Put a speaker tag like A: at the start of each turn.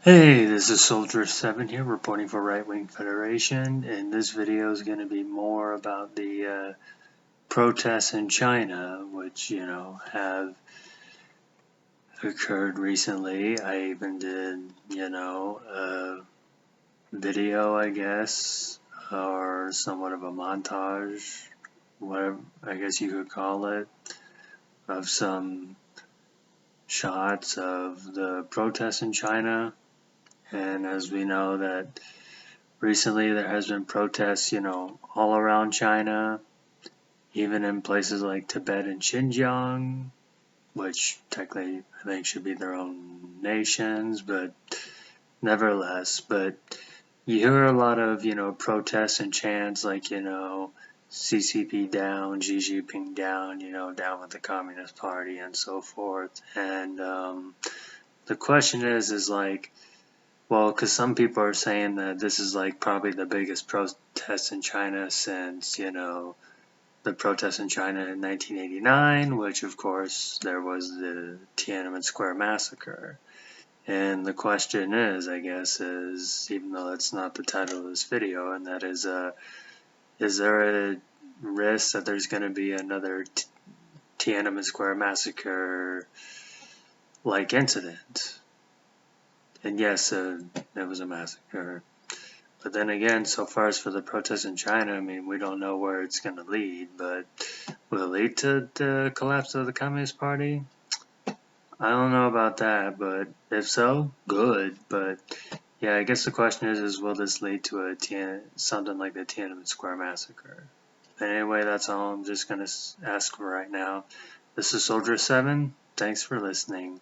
A: Hey, this is Soldier 7 here, reporting for Right Wing Federation, and this video is going to be more about the protests in China, which, have occurred recently. I even did, a video, I guess, or somewhat of a montage, whatever I guess you could call it, of some shots of the protests in China. And as we know that recently there has been protests, all around China, even in places like Tibet and Xinjiang, which technically I think should be their own nations, but nevertheless. But you hear a lot of, protests and chants like, CCP down, Xi Jinping down, down with the Communist Party and so forth. And the question is like, well, because some people are saying that this is like probably the biggest protest in China since, the protests in China in 1989, which of course there was the Tiananmen Square massacre. And the question is, I guess, even though that's not the title of this video, and that is there a risk that there's going to be another Tiananmen Square massacre like incident? And yes, it was a massacre. But then again, so far as for the protests in China, I mean, we don't know where it's going to lead, but will it lead to the collapse of the Communist Party? I don't know about that, but if so, good. But yeah, I guess the question is will this lead to something like the Tiananmen Square massacre? But anyway, that's all I'm just going to ask for right now. This is Soldier 7. Thanks for listening.